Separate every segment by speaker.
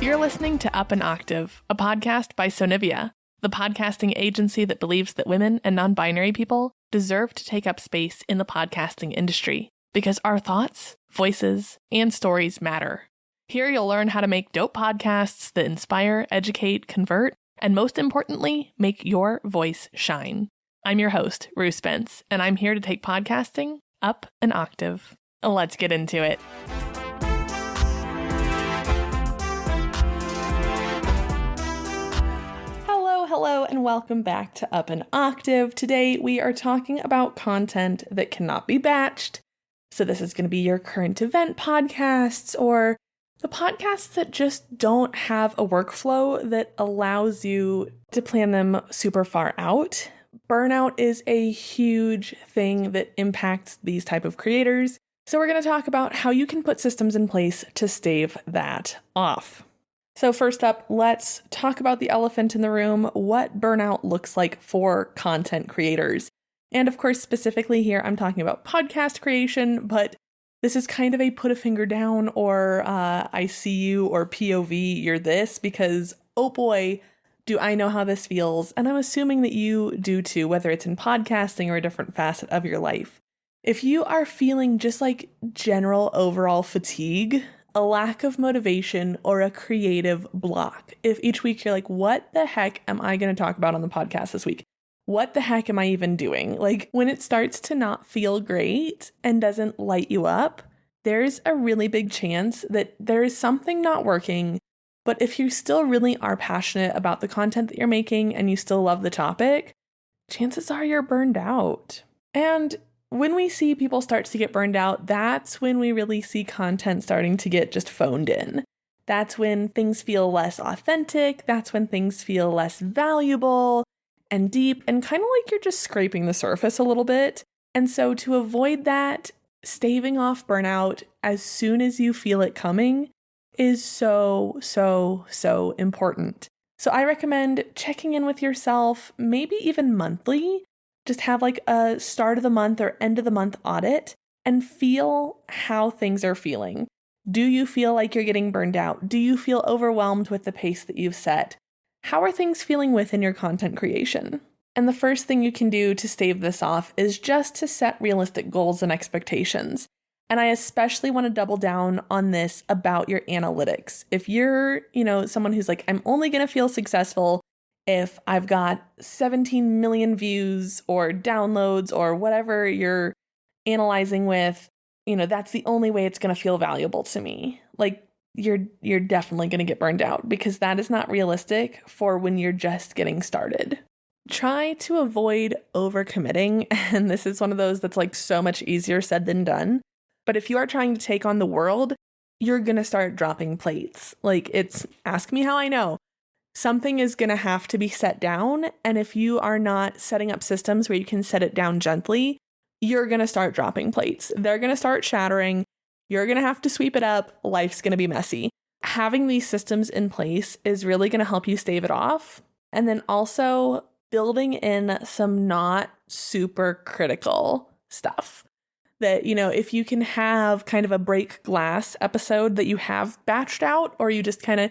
Speaker 1: You're listening to Up an Octave, a podcast by Sonivia, the podcasting agency that believes that women and non-binary people deserve to take up space in the podcasting industry because our thoughts, voices, and stories matter. Here you'll learn how to make dope podcasts that inspire, educate, convert, and most importantly, make your voice shine. I'm your host, Rue Spence, and I'm here to take podcasting up an octave. Let's get into it. Hello, and welcome back to Up an Octave. Today, we are talking about content that cannot be batched. So this is going to be your current event podcasts or the podcasts that just don't have a workflow that allows you to plan them super far out. Burnout is a huge thing that impacts these type of creators. So we're going to talk about how you can put systems in place to stave that off. So first up, let's talk about the elephant in the room, what burnout looks like for content creators. And of course, specifically here, I'm talking about podcast creation, but this is kind of a put a finger down or I see you or POV, you're this, because oh boy, do I know how this feels. And I'm assuming that you do too, whether it's in podcasting or a different facet of your life. If you are feeling just like general overall fatigue, a lack of motivation, or a creative block. If each week you're like, what the heck am I going to talk about on the podcast this week? What the heck am I even doing? Like when it starts to not feel great and doesn't light you up, there's a really big chance that there is something not working. But if you still really are passionate about the content that you're making and you still love the topic, chances are you're burned out. And when we see people start to get burned out, that's when we really see content starting to get just phoned in. That's when things feel less authentic. That's when things feel less valuable and deep and kind of like you're just scraping the surface a little bit. And so to avoid that, staving off burnout as soon as you feel it coming is so important. So I recommend checking in with yourself, maybe even monthly. Just have like a start of the month or end of the month audit and feel how things are feeling. Do you feel like you're getting burned out? Do you feel overwhelmed with the pace that you've set? How are things feeling within your content creation? And the first thing you can do to stave this off is just to set realistic goals and expectations. And I especially want to double down on this about your analytics. If you're, someone who's like, I'm only going to feel successful if I've got 17 million views or downloads or whatever you're analyzing with, that's the only way it's going to feel valuable to me. Like you're definitely going to get burned out because that is not realistic for when you're just getting started. Try to avoid overcommitting. And this is one of those that's like so much easier said than done. But if you are trying to take on the world, you're going to start dropping plates. Like it's ask me how I know. Something is going to have to be set down. And if you are not setting up systems where you can set it down gently, you're going to start dropping plates. They're going to start shattering. You're going to have to sweep it up. Life's going to be messy. Having these systems in place is really going to help you stave it off. And then also building in some not super critical stuff that, if you can have kind of a break glass episode that you have batched out, or you just kind of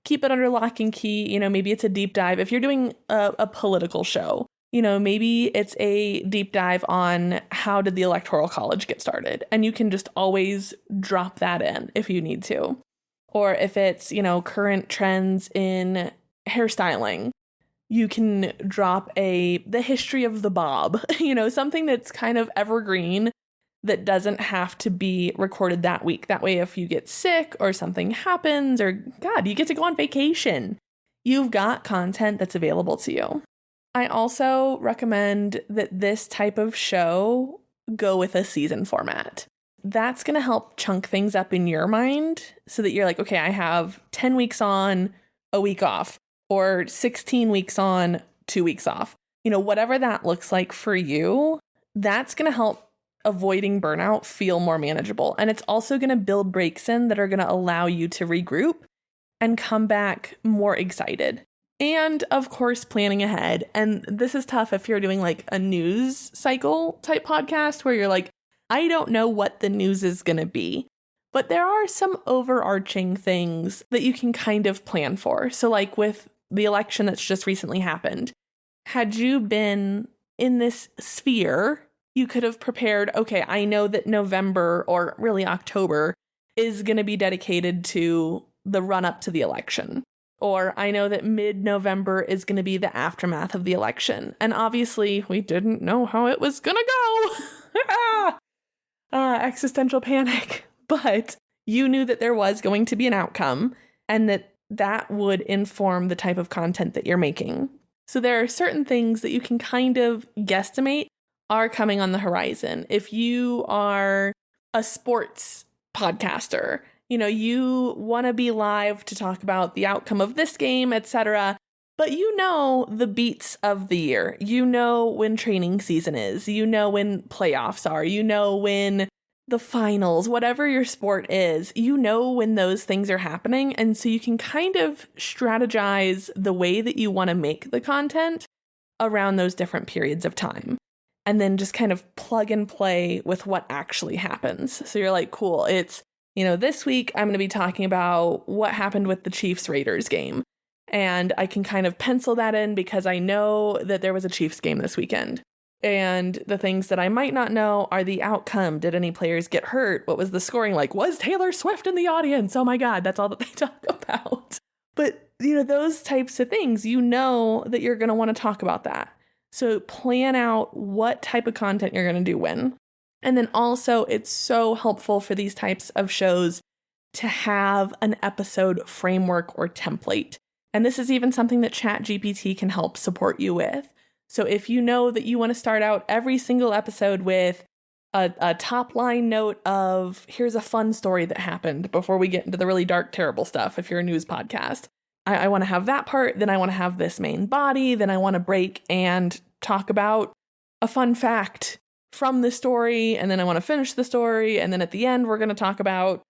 Speaker 1: keep it under lock and key. Maybe it's a deep dive. If you're doing a political show, maybe it's a deep dive on how did the Electoral College get started? And you can just always drop that in if you need to. Or if it's, current trends in hairstyling, you can drop the history of the bob, something that's kind of evergreen that doesn't have to be recorded that week. That way, if you get sick or something happens or God, you get to go on vacation, you've got content that's available to you. I also recommend that this type of show go with a season format. That's going to help chunk things up in your mind so that you're like, okay, I have 10 weeks on, a week off, or 16 weeks on, 2 weeks off. Whatever that looks like for you, that's going to help avoiding burnout feel more manageable. And it's also going to build breaks in that are going to allow you to regroup and come back more excited. And of course, planning ahead. And this is tough if you're doing like a news cycle type podcast where you're like, I don't know what the news is going to be. But there are some overarching things that you can kind of plan for. So like with the election that's just recently happened, had you been in this sphere, you could have prepared, okay, I know that November or really October is going to be dedicated to the run up to the election. Or I know that mid-November is going to be the aftermath of the election. And obviously we didn't know how it was going to go. Existential panic. But you knew that there was going to be an outcome and that would inform the type of content that you're making. So there are certain things that you can kind of guesstimate are coming on the horizon. If you are a sports podcaster, you want to be live to talk about the outcome of this game, etc. But you know the beats of the year. You know when training season is. You know when playoffs are. You know when the finals, whatever your sport is, you know when those things are happening. And so you can kind of strategize the way that you want to make the content around those different periods of time. And then just kind of plug and play with what actually happens. So you're like, cool, it's, this week I'm going to be talking about what happened with the Chiefs-Raiders game. And I can kind of pencil that in because I know that there was a Chiefs game this weekend. And the things that I might not know are the outcome. Did any players get hurt? What was the scoring like? Was Taylor Swift in the audience? Oh my God, that's all that they talk about. But, those types of things, that you're going to want to talk about that. So plan out what type of content you're going to do when. And then also, it's so helpful for these types of shows to have an episode framework or template. And this is even something that ChatGPT can help support you with. So if you know that you want to start out every single episode with a top line note of, here's a fun story that happened before we get into the really dark, terrible stuff, if you're a news podcast, I want to have that part, then I want to have this main body, then I want to break and talk about a fun fact from the story, and then I want to finish the story, and then at the end we're going to talk about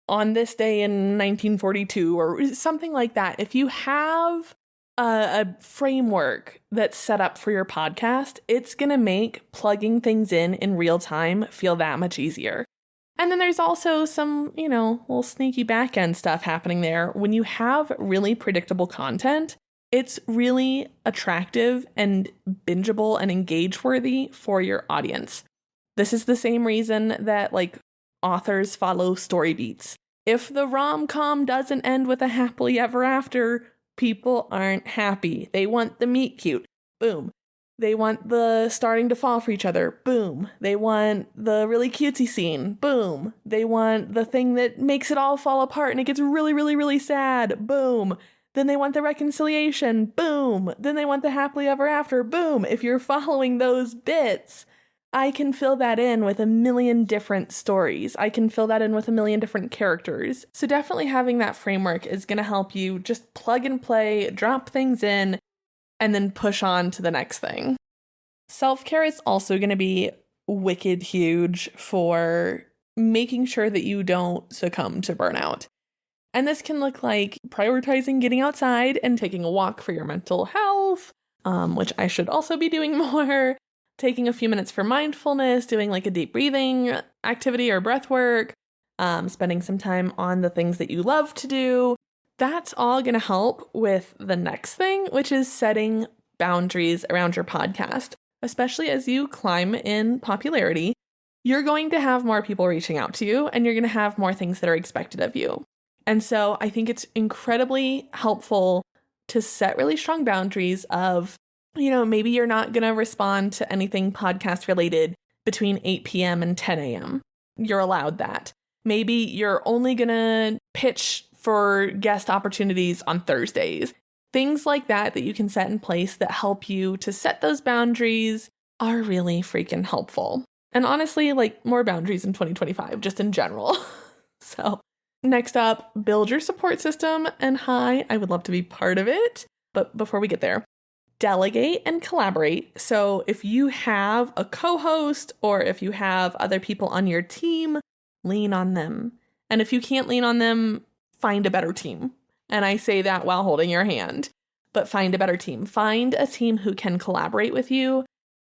Speaker 1: on this day in 1942 or something like that. If you have a framework that's set up for your podcast, it's going to make plugging things in real time feel that much easier. And then there's also some, little sneaky back end stuff happening there. When you have really predictable content, it's really attractive and bingeable and engage worthy for your audience. This is the same reason that authors follow story beats. If the rom-com doesn't end with a happily ever after, people aren't happy. They want the meet cute. Boom. They want the starting to fall for each other. Boom. They want the really cutesy scene. Boom. They want the thing that makes it all fall apart and it gets really, really, really sad. Boom. Then they want the reconciliation. Boom. Then they want the happily ever after. Boom. If you're following those bits, I can fill that in with a million different stories. I can fill that in with a million different characters. So definitely having that framework is going to help you just plug and play, drop things in, and then push on to the next thing. Self-care is also going to be wicked huge for making sure that you don't succumb to burnout. And this can look like prioritizing getting outside and taking a walk for your mental health, which I should also be doing more. Taking a few minutes for mindfulness, doing a deep breathing activity or breath work, spending some time on the things that you love to do. That's all going to help with the next thing, which is setting boundaries around your podcast. Especially as you climb in popularity, you're going to have more people reaching out to you and you're going to have more things that are expected of you. And so I think it's incredibly helpful to set really strong boundaries of, maybe you're not going to respond to anything podcast related between 8 p.m. and 10 a.m. You're allowed that. Maybe you're only going to pitch for guest opportunities on Thursdays. Things like that you can set in place that help you to set those boundaries are really freaking helpful. And honestly, more boundaries in 2025, just in general. So next up, build your support system. And hi, I would love to be part of it. But before we get there, delegate and collaborate. So if you have a co-host or if you have other people on your team, lean on them. And if you can't lean on them, find a better team. And I say that while holding your hand, but find a better team. Find a team who can collaborate with you.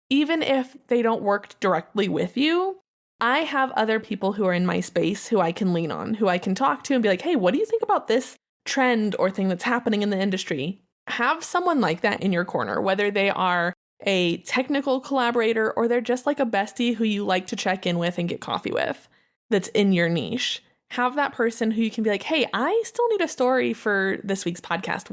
Speaker 1: Even if they don't work directly with you, I have other people who are in my space who I can lean on, who I can talk to and be like, hey, what do you think about this trend or thing that's happening in the industry? Have someone like that in your corner, whether they are a technical collaborator or they're just like a bestie who you like to check in with and get coffee with that's in your niche. Have that person who you can be like, hey, I still need a story for this week's podcast.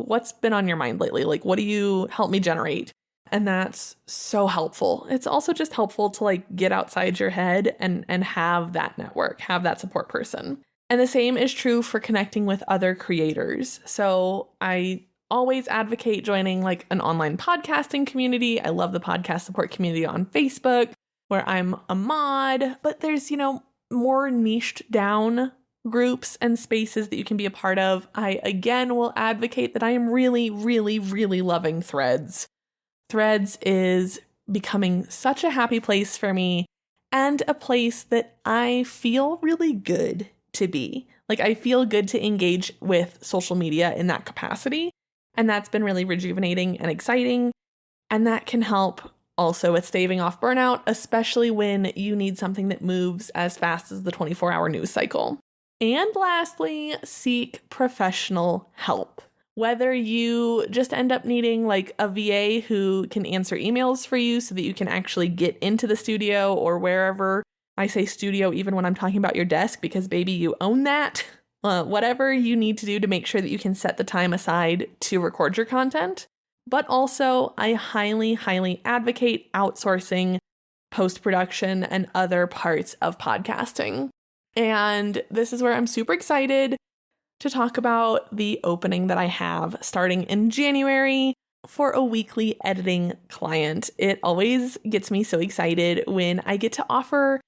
Speaker 1: What's been on your mind lately? Like, what do you help me generate? And that's so helpful. It's also just helpful to like get outside your head and have that network, have that support person. And the same is true for connecting with other creators. So I always advocate joining like an online podcasting community. I love the podcast support community on Facebook where I'm a mod, but there's, more niched down groups and spaces that you can be a part of. I again will advocate that I am really, really, really loving Threads. Threads is becoming such a happy place for me and a place that I feel really good to be. Like I feel good to engage with social media in that capacity. And that's been really rejuvenating and exciting. And that can help also with staving off burnout, especially when you need something that moves as fast as the 24-hour news cycle. And lastly, seek professional help. Whether you just end up needing like a VA who can answer emails for you so that you can actually get into the studio or wherever. I say studio even when I'm talking about your desk because baby, you own that. Whatever you need to do to make sure that you can set the time aside to record your content. But also, I highly, highly advocate outsourcing post-production and other parts of podcasting. And this is where I'm super excited to talk about the opening that I have starting in January for a weekly editing client. It always gets me so excited when I get to offer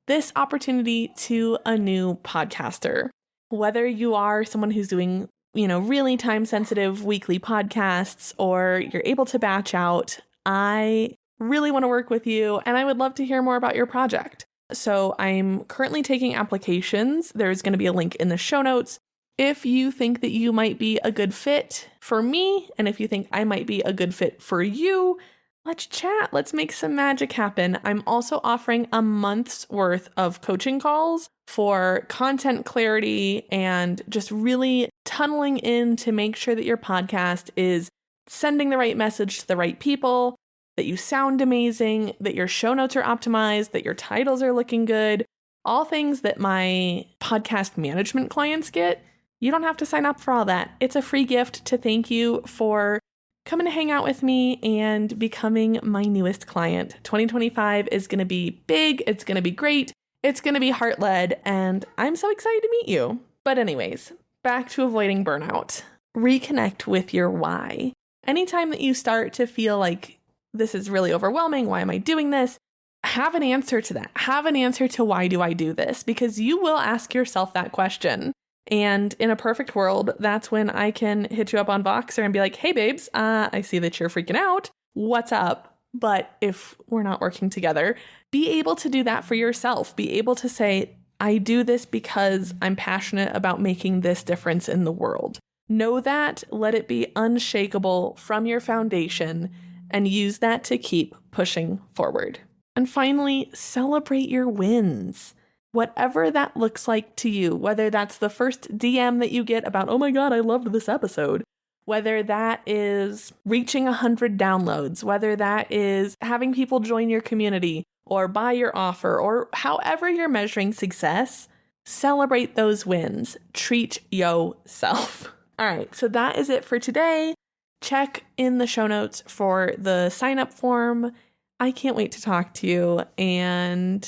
Speaker 1: this opportunity to a new podcaster. Whether you are someone who's doing, really time-sensitive weekly podcasts or you're able to batch out, I really want to work with you and I would love to hear more about your project. So I'm currently taking applications. There's going to be a link in the show notes. If you think that you might be a good fit for me, and if you think I might be a good fit for you, let's chat. Let's make some magic happen. I'm also offering a month's worth of coaching calls for content clarity and just really tunneling in to make sure that your podcast is sending the right message to the right people, that you sound amazing, that your show notes are optimized, that your titles are looking good, all things that my podcast management clients get. You don't have to sign up for all that. It's a free gift to thank you for coming to hang out with me and becoming my newest client. 2025 is going to be big. It's going to be great. It's going to be heart-led, and I'm so excited to meet you. But anyways, back to avoiding burnout. Reconnect with your why. Anytime that you start to feel like this is really overwhelming, why am I doing this? Have an answer to that. Have an answer to why do I do this? Because you will ask yourself that question. And in a perfect world, that's when I can hit you up on Voxer and be like, hey, babes, I see that you're freaking out. What's up? But if we're not working together, be able to do that for yourself. Be able to say, I do this because I'm passionate about making this difference in the world. Know that, let it be unshakable from your foundation, and use that to keep pushing forward. And finally, celebrate your wins. Whatever that looks like to you, whether that's the first DM that you get about, oh my God, I loved this episode, whether that is reaching 100 downloads, whether that is having people join your community or buy your offer, or however you're measuring success, celebrate those wins. Treat yourself. All right, so that is it for today. Check in the show notes for the sign-up form. I can't wait to talk to you and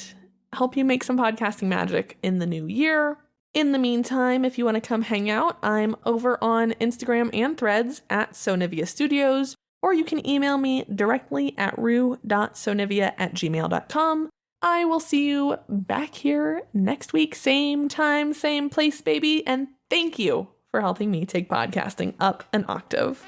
Speaker 1: help you make some podcasting magic in the new year. In the meantime, if you want to come hang out, I'm over on Instagram and Threads at Sonivia Studios, or you can email me directly at rue.sonivia@gmail.com. I will see you back here next week, same time, same place, baby, and thank you for helping me take podcasting up an octave.